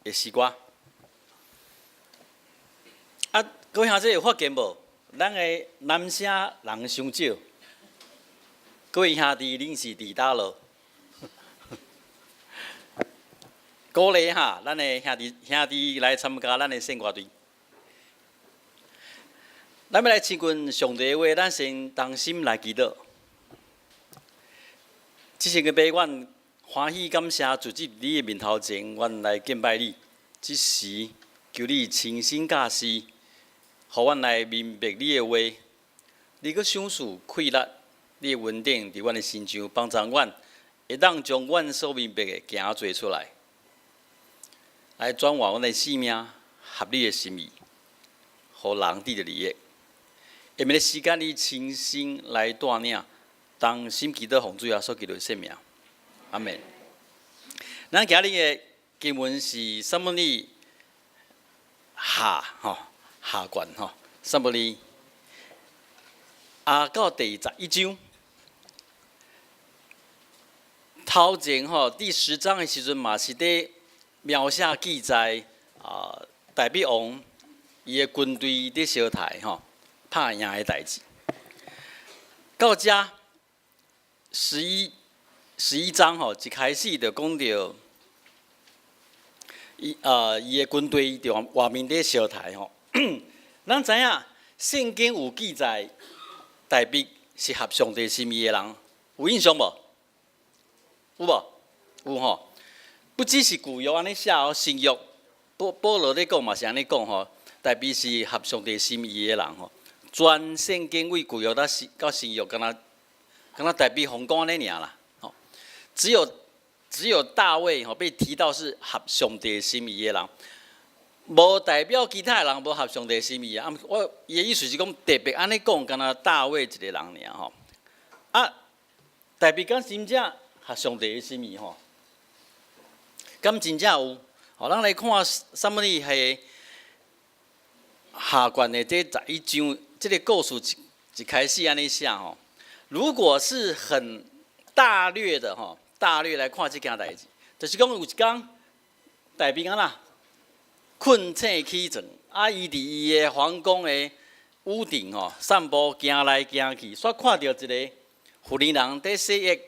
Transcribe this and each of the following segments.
的诗歌。啊，各位兄弟有发现无？咱的男声人伤少。各位兄弟，恁是伫倒落？鼓励哈，咱的兄弟来参加咱的圣歌队。咱要来亲近上帝的话，咱先同心来祈祷。即成个杯，阮欢喜感谢主伫你的面头前，阮来敬拜你。即时求你亲身教示，互阮来明白你的话。你个赏赐快乐，你的稳定伫阮的心上，帮助阮会当将阮所明白的行做出来，来转换阮的生命，合你的心意，互人得着利益。下面的时间，你亲身来带领。当心祈祷奉主耶稣基督的圣名，阿门。咱今日的经文是撒母耳下下卷撒母耳到第11章。头前第10章的时阵嘛是伫描写记载大比王伊的军队伫烧台拍赢的代志。到遮。11章一开始就讲到，伊的军队伫外面咧烧台咱知影圣经有记载，大卫是合上帝心意的人，有印象无？有无？有吼。不只是旧约安尼写新约保罗咧讲嘛是安尼讲大卫是合上帝心意的人全圣经为旧约到新约，敢若大卫洪讲安尼尔啦，只有大卫被提到是合上帝心意的人，无代表其他人无合上帝心意啊。我伊的意思是讲特别安尼讲，敢若大卫一个人尔大卫敢真正合上帝的心意敢真正有？咱来看撒母耳系下卷的这11章，这个故事一开始安尼写如果是很大略的大略来看这件代志，就是讲有一天，大卫困醒起床，伊伫伊的皇宫的屋顶散步，行来行去，煞看到一个妇人在洗浴，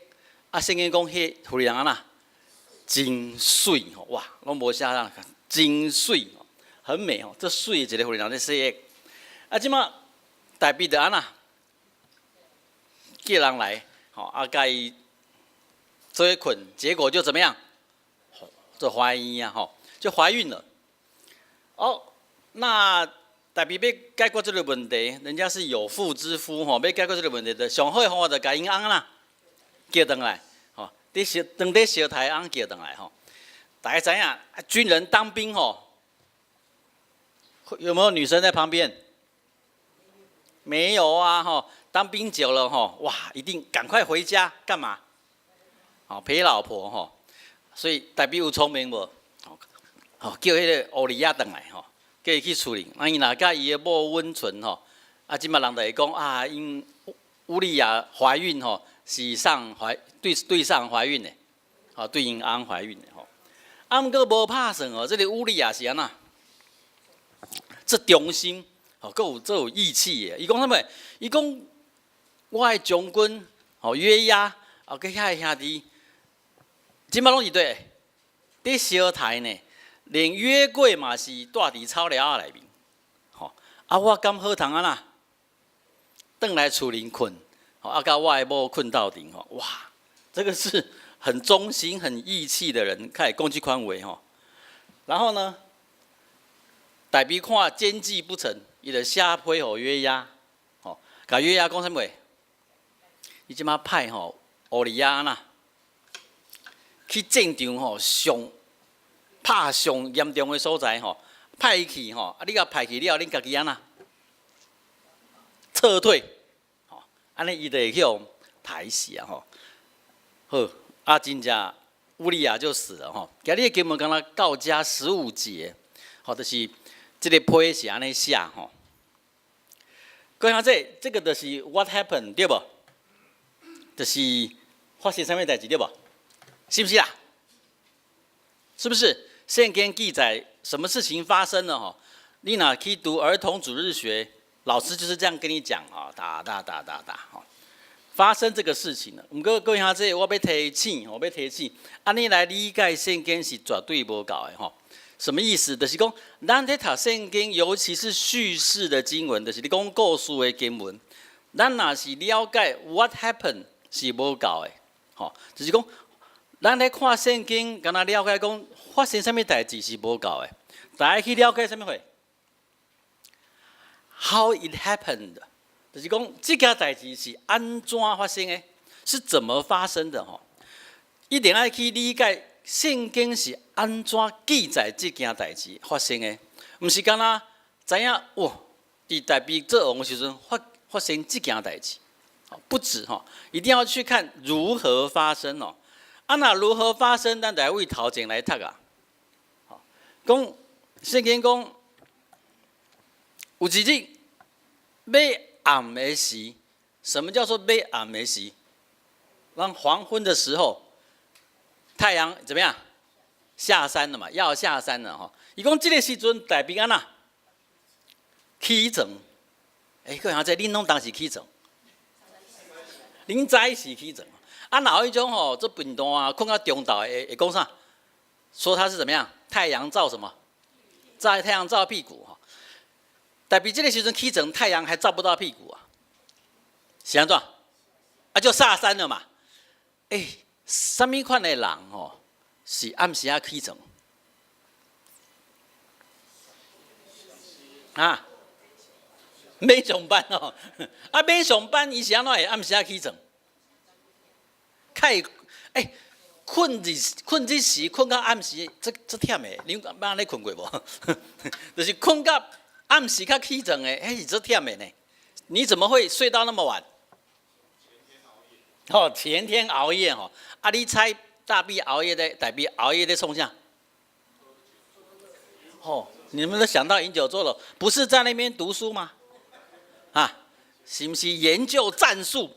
圣经讲迄妇人真水哇，拢无写啦，真水，很美这水的一个妇人在洗浴，即马大卫就叫人来，甲伊做伙困，结果就怎么样？就怀孕就怀孕了。那大卫要解决这个问题，人家是有妇之夫要解决这个问题的，上好的方法就甲因翁叫回来，当在烧台翁叫回来大家知影，军人当兵有没有女生在旁边？没有啊当兵久了哇，一定赶快回家干嘛？陪老婆所以大卫有聪明无？叫迄个乌利亚回来叫伊去处理。伊若甲伊的某温存即马人就会讲因乌利亚怀孕是对上怀孕的对因翁怀孕的毋过无拍算这个乌利亚是安那？这忠心。佫有义气的，伊讲啥物？伊讲我的将军约押，佮遐兄弟，即摆拢是伫烧台呢，连约柜嘛是带伫草寮仔内面。我敢好通转来厝里困，甲我的某困到顶哇，这个是很忠心、很义气的人，开始讲这款话然后呢，大卫看奸计不成。伊就写批予约押，甲约押讲啥物？伊即马派乌利亚去战场拍上严重的所在派伊去你甲派去了，恁家己撤退安尼伊就会去抬死好真正乌利亚就死了今日的经文敢若到家15节就是这个批是安尼写各位兄这个就是 what happened 对不？就是发生什么代志对不？是不是啦？是不是？圣经记载什么事情发生了哈？你哪去读儿童主日学，老师就是这样跟你讲啊，打哈。发生这个事情了，不过各位兄弟，我要提醒，安尼来理解圣经是绝对无够的吼。什么意思？就是讲，咱在读圣经，尤其是叙事的经文，就是你讲故事的经文，咱若是了解 what happened 是无够的，吼，就是讲，咱在看圣经，敢若了解讲发生什么代志是无够的，大家去了解什么会 ？How it happened？ 就是讲，这件代志是安怎发生的？是怎么发生的？吼，一定要去理解。圣经是安怎记载这件代志发生的？唔是干那知影哇？伫大比做王的时阵发生这件代志，不止哈，一定要去看如何发生哦。啊，那如何发生？咱来为头前来读啊。好，讲圣经讲有一日要暗的时，什么叫做要暗的时？当黄昏的时候。太阳怎么样？下山了嘛，要下山了哈。伊讲这个时阵大平安呐，起床。各位在恁拢当时起床，恁早时起床。啊，哪有一种吼，这笨蛋啊，困到中昼会讲啥？说他是怎么样？太阳照什么？太阳照屁股哈。但比这个时阵起床，太阳还照不到屁股啊。是安怎？啊，就下山了嘛。什么款的人吼是暗时啊起床？啊，免上班哦，啊免上班，伊是安怎会暗时啊起床？太困日时困到暗时，这忝的，你捌安尼困过无？就是困到暗时较起床的，是这忝的呢。你怎么会睡到那么晚？前天熬夜哦，啊，你猜大比熬夜的，大比熬夜的冲向？你们都想到饮酒作乐，不是在那边读书吗？啊，是不是研究战术，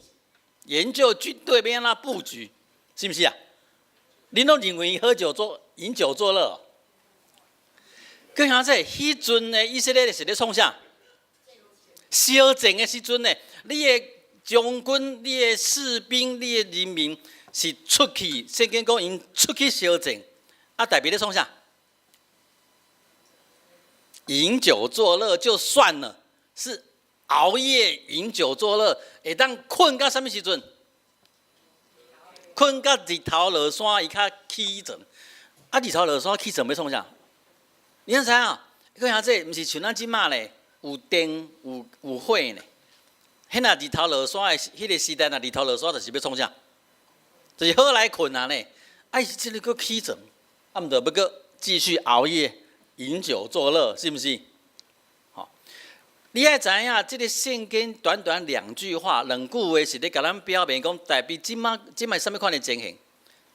研究军队边那布局，是不是啊？你都认为饮酒作乐？跟啥子？迄阵呢，以色列是咧冲向？烧钱的时阵呢，你的将军、你的士兵、你的人民是出去，圣经讲因出去烧钱，啊，代表咧创啥？饮酒作乐就算了，是熬夜饮酒作乐，会当困到什么时阵？困到日头落山，伊较起床。啊，日头落山起床要创啥？你看啥啊？你看这，毋是像咱即马咧，有电有火呢。迄若日头落山的迄个时代，若日头落山，就是要创啥？就是好来困啊呢。这个佫起床，啊，毋着要佫继续熬夜饮酒作乐，是不是？好，你爱知影，这个圣经短短2句话、2句话，是咧甲咱表明讲，代表即摆什么款的情形？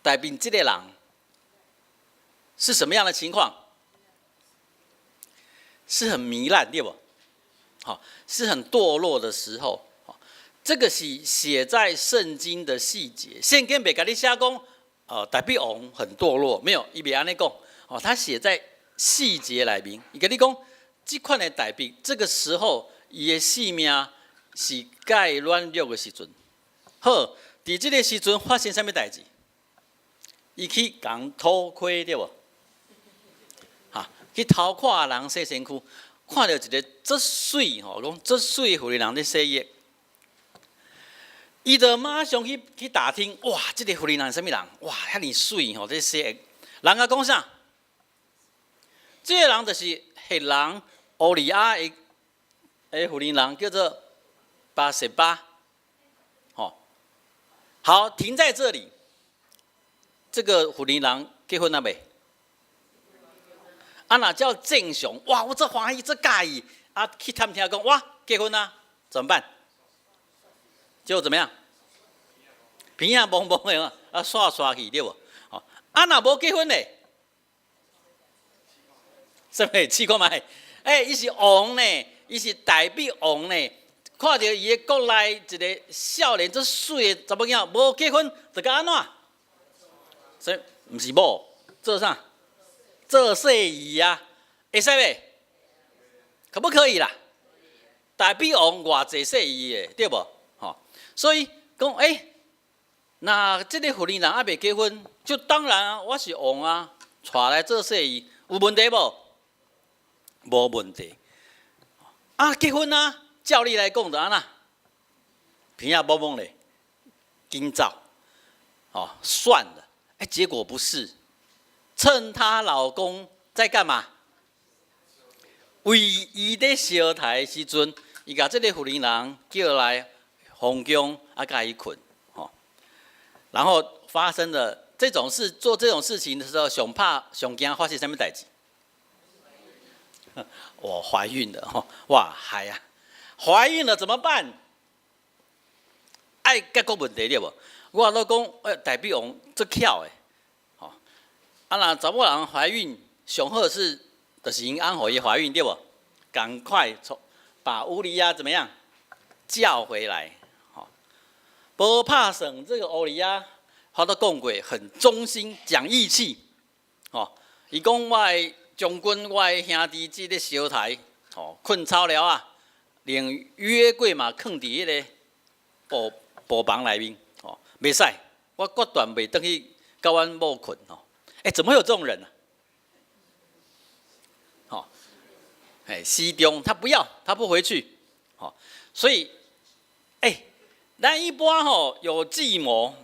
代表这个人是什么样的情况？是很糜烂，对不？好，是很堕落的时候。这个是写在圣经的细节，圣经别跟你写讲，代表王很堕落，没有，伊别安尼讲，他写在细节里面，伊跟你讲，这款的代表，这个时候伊的性命是该软弱的时阵。好，伫这个时阵发生什么代志？伊去共偷窥对不？去偷看人洗身躯，看到一个足水吼，讲足水妇人咧洗衣。伊就马上去打听，哇，这个妇人是什么人？哇，遐尼水吼，这洗衣。人家讲啥？这个人就是黑人欧利亚的妇人，叫做巴塞巴。好，停在这里。这个妇人结婚了没？啊，那叫正常，哇！我这欢喜，这介意啊！去探听讲，哇，结婚啦，怎么办？结果怎么样？平啊蒙蒙的啊，刷去对不？啊，那无结婚嘞？什么？试看卖？伊是王呢，伊是代表王呢。看到伊的国内一个少年，这水的查某囝无结婚，就该安怎？所以不是某做啥？做细姨啊，会使袂？可不可以啦？代表王偌济细姨的，对无？吼，所以讲，那这个妇人人还未结婚，就当然啊，我是王啊，带来做细姨，有问题无？无问题。啊，结婚啊，照理来讲就安那，平啊摸摸嘞，紧走，哦，算了。结果不是，趁她老公在干嘛？为伊在烧台的时阵，伊甲这个妇人人叫来皇宫，甲伊困，然后发生了这种事，做这种事情的时候，上怕上惊发生什么代志？我怀孕了，哇，嗨呀！怀孕了怎么办？爱解决问题对无？我老公代表王足巧的，若查某人怀孕，上好是就是因安互伊怀孕对无？赶快把乌利亚怎么样叫回来？不怕省这个乌利亚，他都讲过很忠心讲义气，伊讲我的将军，我的兄弟即个烧台，困草了啊，连约柜嘛放伫迄个布房内面，袂使，我决断袂转去甲阮某困，怎么会有这种人呢？西中他不要，他不回去，所以，咱一般有计谋，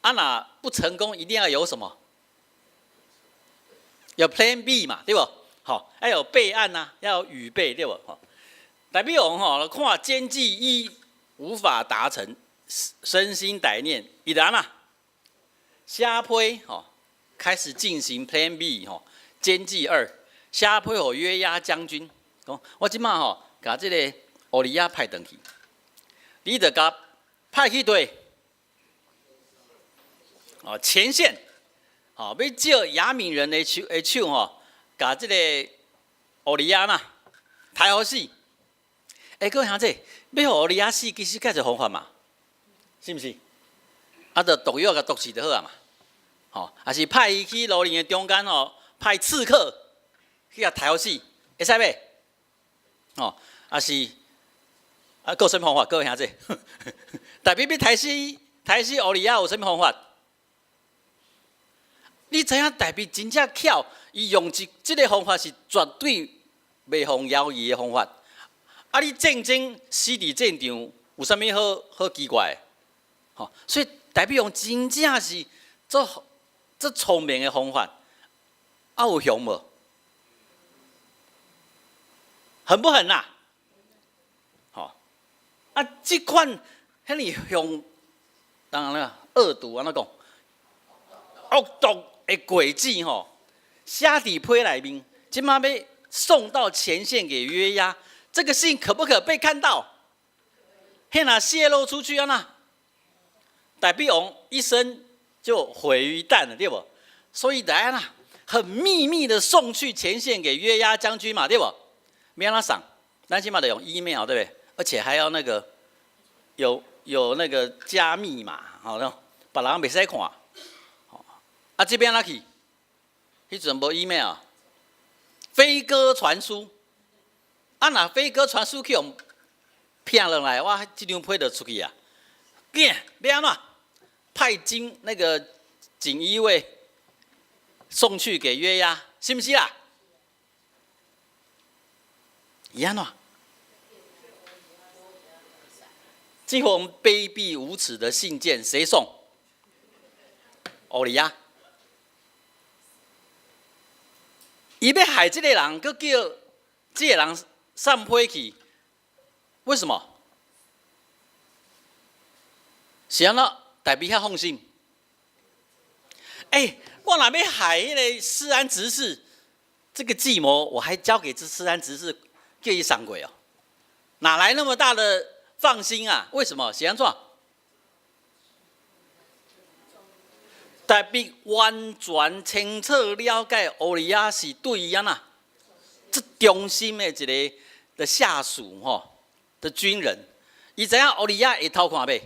若不成功，一定要有什么？有 Plan B 嘛，对不？要有备案啊，要有预备，对不？代表我看奸计一无法达成，身心歹念，已然啦，下批开始进行 Plan B 奸计二。下配予约押将军，讲我即马甲即个乌利亚派转去，你得甲派去对，前线，要借亚闽人的手甲即个乌利亚嘛，太好死。各位兄弟，要互乌利亚死，其实介一方法嘛，是毋是？就毒药甲毒死就好啊嘛，还是派伊去罗林的中间派刺客。去甲抬好死，会使袂？还是还有什么方法？各位兄弟，代表要抬死乌利亚有什么方法？你知影代表真正巧，伊用这个方法是绝对袂互妖异的方法。你战争死伫战场，有啥物好奇怪的？所以代表用真正是这聪明的方法，有用无？狠不狠呐？这款遐尼凶，当然了，恶毒安怎讲？恶毒的诡计写伫批内面，即马要送到前线给约押，这个信可不可被看到？遐若泄露出去代表王一生就毁于一旦了，对不？所以来啦，很秘密的送去前线给约押将军嘛，对不？没让他赏，咱起码得用 email 对不对？而且还要那个有那个加密码，别人袂使看。这边哪去？迄阵无 email， 飞鸽传书。若飞鸽传书去用骗人来，我这张批就出去啊！要安怎？派那个锦衣卫送去给约押，是不是啦？伊安怎？这封卑鄙无耻的信件谁送？乌利亚。伊要害这个人，佮叫这个人散批去，为什么？是安怎代表遐放心？我若要害迄个施安执事，这个计谋我还交给施安执事。叫伊上轨哪来那么大的放心啊？为什么？是安怎？代表完全清楚了解乌利亚是对伊安那，这忠心的一个的下属的军人，伊知影乌利亚会偷看袂？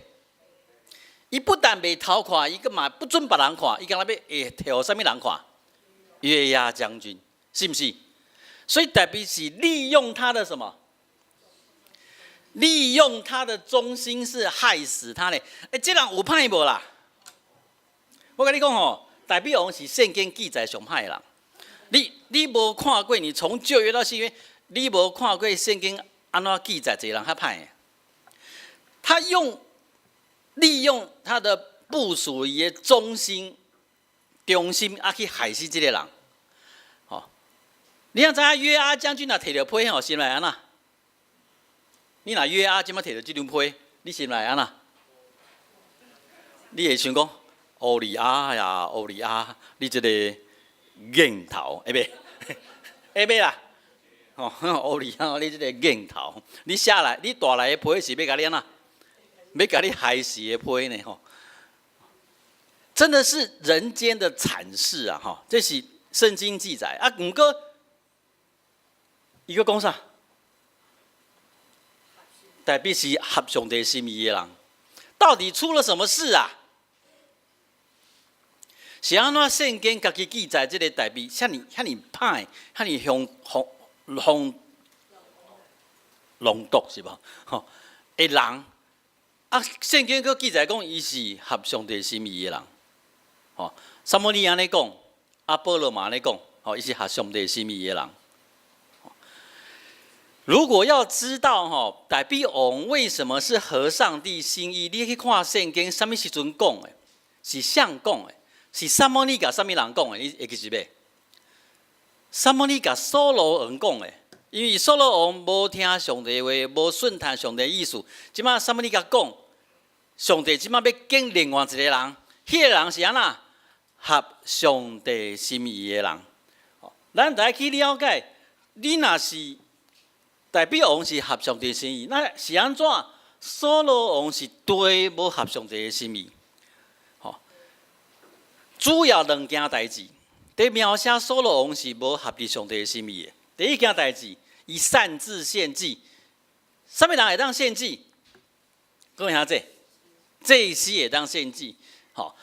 伊不但袂偷看，伊个嘛不准别人看，伊干那要会摕互啥物人看？约押将军，是不是？所以代表是利用他的什么？利用他的忠心是害死他嘞。这人有歹无啦？我跟你讲哦，代表王是圣经记载上歹的人。你无看过？你从旧约到新约，你无看过圣经安怎记载这个人较歹的？他利用他的部属的忠心去害死这个人。你若知影约押将军若摕到批吼，心内安那？你若约押即摆摕到即张批，你心内安那？你会想讲，乌利亚呀，乌利亚，你这个硬头，会袂？会袂啦？乌利亚，你这个硬头，你下来，你带来的批是要甲你安那？要甲你害死的批呢？吼，真的是人间的惨事啊！哈，这是圣经记载啊。不过，伊个讲啥？代表是合上帝心意的人，到底出了什么事啊？是安怎圣经家己记载这个代表，遐尼歹，遐尼浓毒是无？吼，的人啊，圣经佫记载讲伊是合上帝心意的人。吼，撒母耳安尼讲，啊保罗嘛安尼讲，吼，伊是合上帝心意的人。如果要知道大比王为什么是合上帝心意，你去看圣经，什么时阵讲的？是谁讲的？是撒母耳甲什么人讲的？你会记住袂？撒母耳甲扫罗王讲的，因为扫罗王无听上帝话，无顺从上帝意思。即马撒母耳甲讲，上帝即马要拣另外一个人，迄个人是安那？合上帝心意的人。咱就要去了解，你若是代表王是合上帝心意，那是安怎？扫罗王是对无合上帝的心意。主要两件代志，在描写扫罗王是无合乎上帝的心意的。第一件代志，伊擅自献祭。什么人会当献祭？讲一下这些也当献祭。好，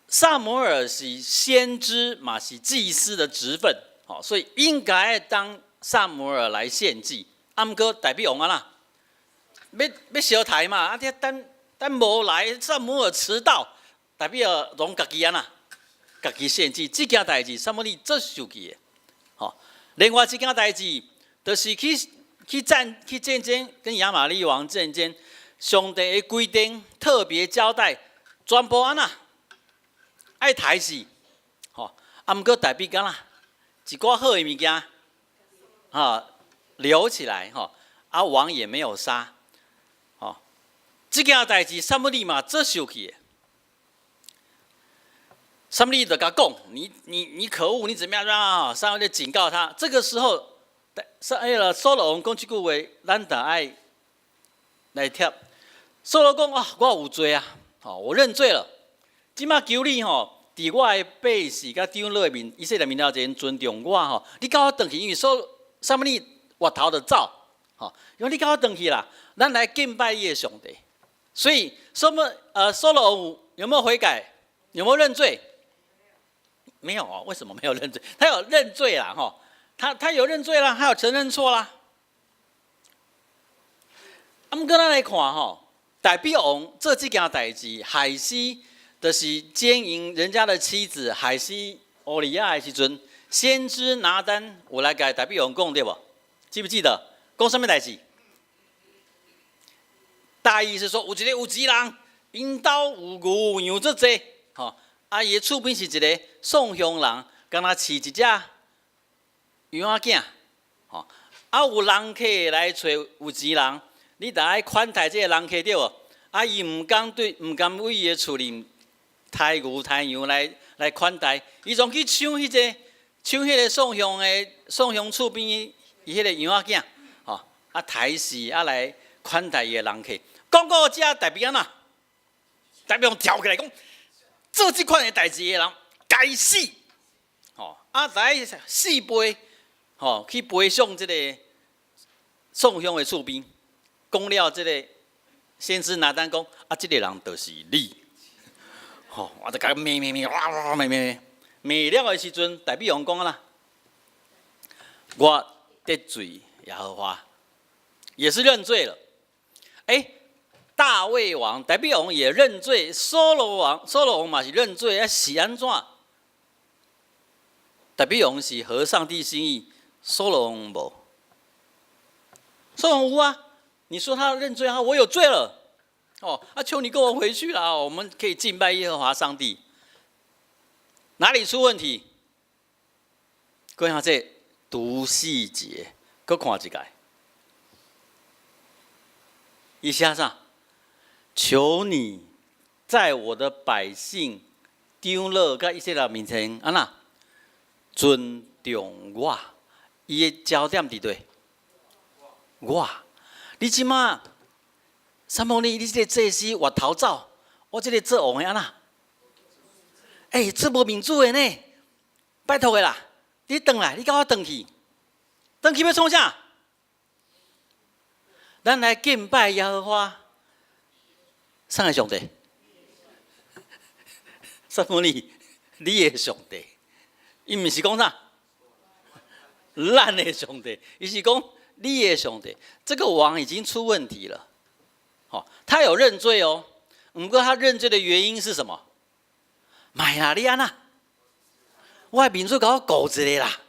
撒母耳是先知嘛，是祭司的职分，好，所以应该当撒母耳来献祭。毋过代表王啊啦，要小台嘛，啊，等无来，撒母耳迟到，代表拢家己啦，家己献祭。这件代志，撒母耳做受记的。好，另外一件代志，就是去战争，跟亚玛力王战争，上帝的规定特别交代，全部安那爱杀死，吼，毋过代表干啦，一寡好的物件，留起来，啊王也没有杀，这件代志撒母耳嘛做受去的。撒母耳就甲讲，你可恶，你怎么样啊？撒母耳就警告他。这个时候，扫罗王讲这句话，咱得爱来贴。扫罗讲啊，我有罪啊，我认罪了。即马求你伫我的百姓甲长老面，以色列民了前尊重我你甲我转去，因为撒母耳越头就走，因为你甲我转去啦，咱来敬拜你的上帝。所以扫罗王有没有悔改？有没有认罪？没有为什么没有认罪？他有认罪啦，他有认罪啦，他有承认错啦。不过咱来看代表王做这件代志，害死就是奸淫人家的妻子，害死乌利亚的时阵，先知拿单有来甲代表王讲对不？记不记得？讲什么代志？大意是说，有一个人，因兜有牛羊足济，伊的厝边是一个送香人，敢若饲一只羊仔囝，有人客来找有钱人，你得爱款待这个人客对无？伊唔敢为伊的厝里抬牛抬羊来款待，伊总去抢迄个送香厝边伊迄个羊仔囝，抬死来款待伊的人客。讲到这代表安那？代表跳起来讲，做这款的代志的人该死！来四杯，去背上这个送香的厝边，讲了这个先知拿单讲，这个人就是你。我就甲骂，骂了的时阵，代表王讲啦，我得罪耶和华，也是认罪了。大卫王代表王也认罪，所罗王嘛是认罪，是安怎？代表王是合上帝心意，所罗王无。所罗王有啊，你说他认罪啊，我有罪了。求你跟我回去啦，我们可以敬拜耶和华上帝。哪里出问题？各位看这读细节，搁看一下。以下啥？求你在我的百姓丢勒跟以色列面前，安那尊重我，伊的焦点伫对。我，你即马，撒母耳，你这个祭司活逃走，我这个做王的安那？这无民主的呢，拜托的啦，你转来，你甲我转去，转去要创啥？咱来敬拜耶和华。啥个上帝？撒母耳，你的上帝，伊毋是讲啥？咱的上帝，伊是讲你的上帝。这个王已经出问题了，他有认罪哦。不过他认罪的原因是什么？买啦，你安那？我的民主甲我顾一个啦。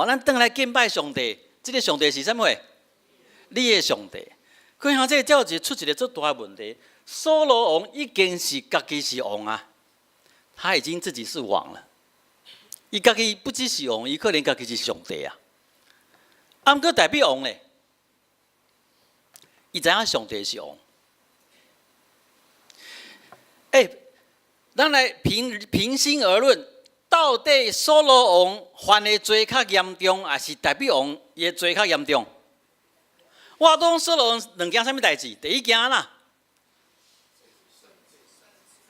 咱转来敬拜上帝，这个上帝是什么？你的上帝。看下这叫出一个最大的问题。所罗王已经是家己是王啊，他已经自己是王了。伊家己不只是王，伊可能家己是上帝啊。不过代表王咧，伊知影上帝是王。咱来平心而论，到底所罗王犯的罪较严重，还是代表王伊的罪较严重？我讲所罗王两件什么代志？第一件啦。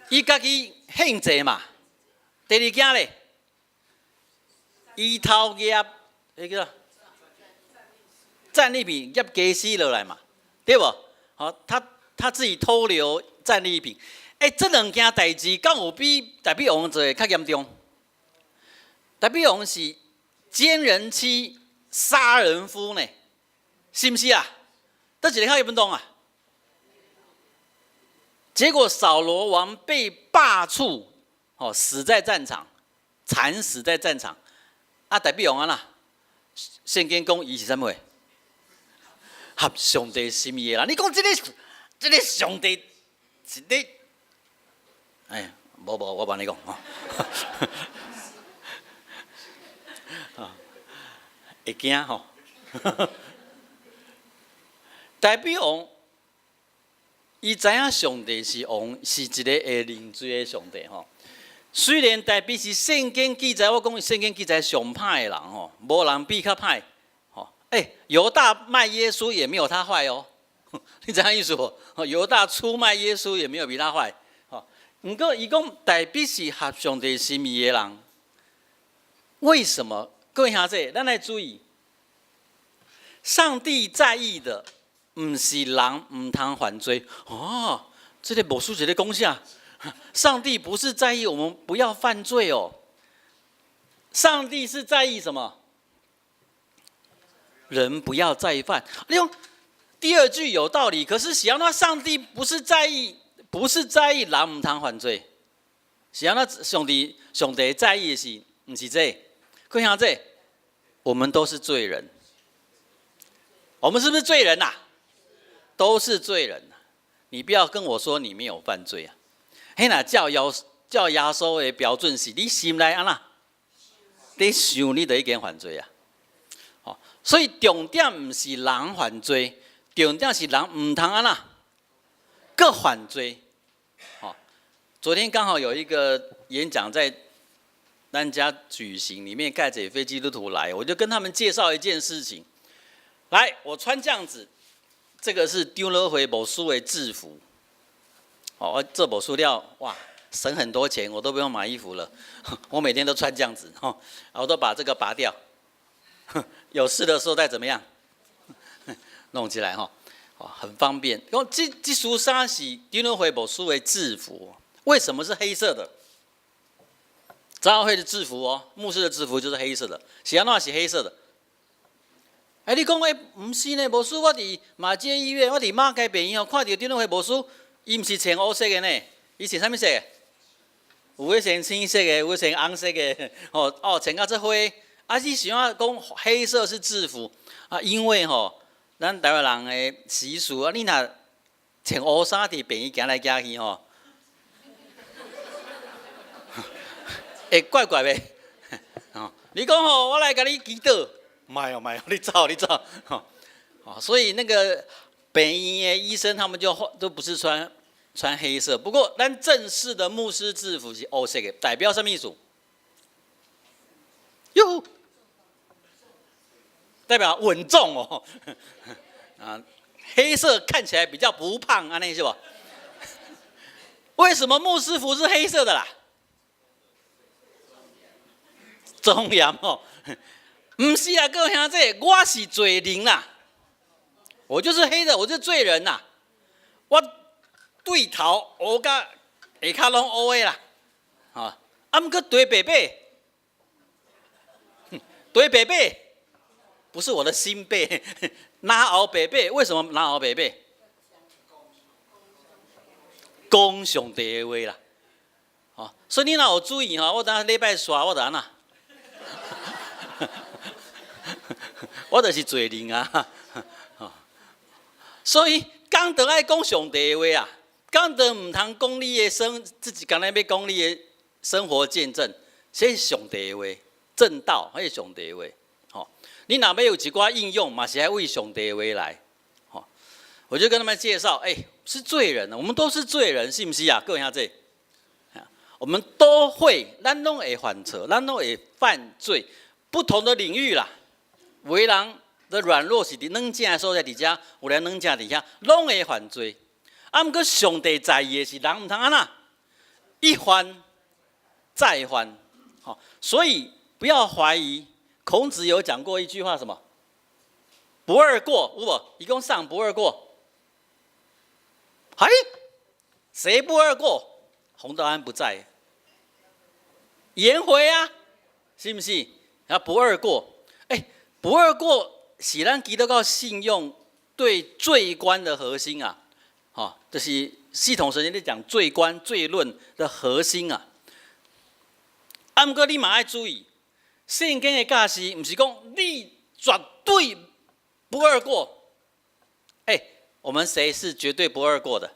伊家己献祭嘛，第二件咧，伊偷业那个战利品业家私落来嘛，对不？他自己偷留战利品，这两件代志，敢有比代表王做较严重？代表王是奸人妻、杀人夫呢，是不是啊？倒一个较严重啊？结果扫罗王被罢黜，死在战场，惨死在战场。代表王啦，圣经讲伊是什么？合上帝心意的啦。你讲这个上帝是你，无，我帮你讲会惊吼。代表王。伊知影上帝是王，是一个会认罪的上帝吼。虽然代表是圣经记载，我讲圣经记载上歹的人吼，无人比较歹吼。犹大卖耶稣也没有他坏哦，你知影意思不？犹大出卖耶稣也没有比他坏。不过伊讲代表是合上帝心意的人，为什么？各位兄弟，咱来注意，上帝在意的。不是人唔通犯罪这个魔术节的功效，上帝不是在意我们不要犯罪哦，上帝是在意什么？人不要再犯。用第二句有道理，可是想要上帝不是在意人唔通犯罪，想要上帝在意的是不是这？看下这，我们都是罪人，我们是不是罪人呐？都是罪人，你不要跟我说你没有犯罪啊！叫耶稣的标准是你心内安那，你想你就已经犯罪啊！所以重点不是人犯罪，重点是人唔通安那，各犯罪。昨天刚好有一个演讲在咱家举行，里面盖着非基督徒来，我就跟他们介绍一件事情。来，我穿这样子。这个是丢了回某书的制服，这某书料哇，省很多钱，我都不用买衣服了，我每天都穿这样子，我都把这个拔掉，有事的时候再怎么样弄起来很方便。这书衫是丢了回某书的制服，为什么是黑色的？长老会的制服哦，牧师的制服就是黑色的，是安怎是黑色的？哎，你讲诶，唔是呢，牧师，我伫马街医院，我伫马街病院哦，看到长老会牧师，伊唔是穿黑色的呢，伊穿啥物色的？有诶穿青色的，有诶穿红色的，穿到这灰。啊，你想要讲黑色是制服啊？因为咱台湾人诶习俗啊，你若穿乌衫伫病院行来行去会怪怪呗。你讲我来甲你祈祷，卖哦，你走，所以那个病院的医生他们都不是穿黑色，不过咱正式的牧师制服是黑色的，代表什么意思？哟，代表稳重哦。啊，黑色看起来比较不胖，安尼是不？为什么牧师服是黑色的啦？庄严哦，不是啦，各位兄弟，我是罪人啦，我就是黑的，我是罪人啦，我对头黑甲下骹拢黑的啦，啊，不过对白白，对白白，不是我的心白，哪熬白白？为什么哪熬白白？讲上帝的话啦，所以你若有注意我等礼拜刷我就安那。我就是罪人啊！所以讲得爱讲上帝的话啊，讲得唔通讲你的自己刚才要讲你的生活见证，这是上帝的话，正道，那是上帝的话。你若要有一寡应用，嘛是要为上帝的话来。我就跟他们介绍，是罪人，我们都是罪人，是不是啊？各位兄弟，我们都会，咱拢会犯错，咱拢会犯罪，不同的领域啦。有的人的软弱是伫软正的所在伫遮，有人软正伫遐，拢会犯罪。啊，毋过上帝在意的是人毋通安那一犯再犯，所以不要怀疑。孔子有讲过一句话，什么？不二过，有无？伊讲上不二过。谁不二过？洪道安不在，颜回啊，是不是？啊，不二过。不二过是咱基督教信用对罪观的核心啊，就是系统神学在讲罪观、罪论的核心啊。啊，不过你嘛要注意，圣经的教示不是讲你绝对不二过。我们谁是绝对不二过的？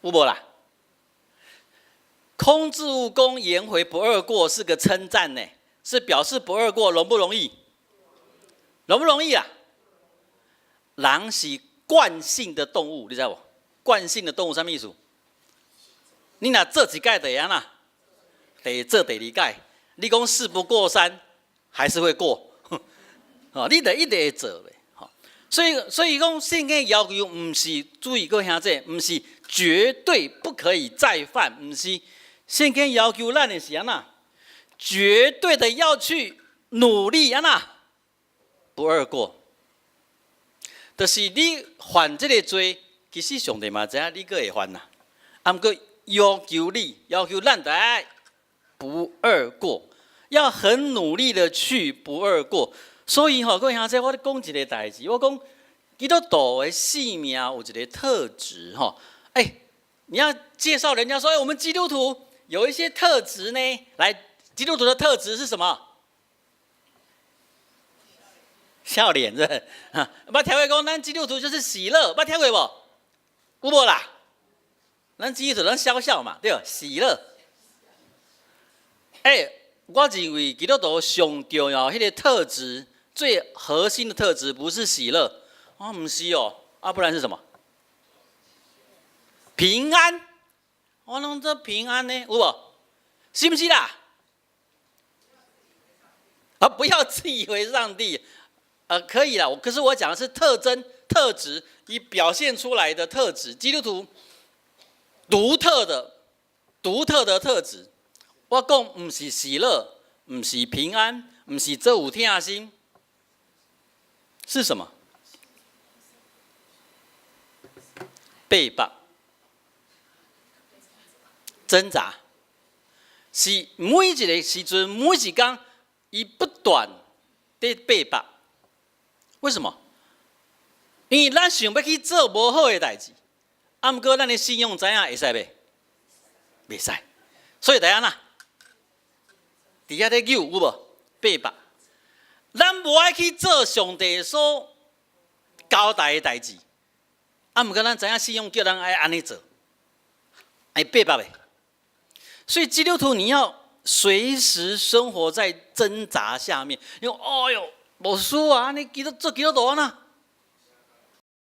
有无啦？孔子务公颜回不二过是个称赞呢。是表示不二过容不容易？容不容易啊？人是惯性的动物，你知道不？惯性的动物什么意思？你若做一届就会安那，得做第二届。你讲事不过三，还是会过。你得一直会做的。所以讲圣经要求，不是注意各位兄弟，不是绝对不可以再犯，不是圣经要求咱的是安那？绝对的要去努力啊！那不二过，就是你犯这个罪，其实上帝嘛知影你个会犯呐。啊，不过要求咱得爱不二过，要很努力的去不二过。所以各位兄弟，我咧讲一个代志，我讲基督徒的性命有一个特质你要介绍人家说，我们基督徒有一些特质呢，来。基督徒的特质是什么？笑脸是不是？捌听过讲，咱基督徒就是喜乐，捌听过无？有无啦？咱基督徒咱笑嘛，对吧？喜乐。我认为基督徒上重要迄个特质，最核心的特质不是喜乐，不是不然是什么？平安。我弄这平安呢，有无？是不是啦？不要自以为上帝，可以啦。可是我讲的是特征、特质，以表现出来的特质，基督徒独特的特质。我讲不是喜乐，不是平安，不是这有疼心，是什么？背叛、挣扎。是每一个时阵、每一天，伊不断在背叛。为什么？因为咱想要去做无好的代志，啊，毋过咱的信用知影会使袂？袂使。所以第一呐，伫遐咧扭有无？背叛。咱无爱去做上帝所交代的代志，啊，毋过咱知影信用叫咱爱安尼做，爱背叛袂？所以基督徒你要随时生活在挣扎下面，因为哎哟，无输啊，你做基督徒啊，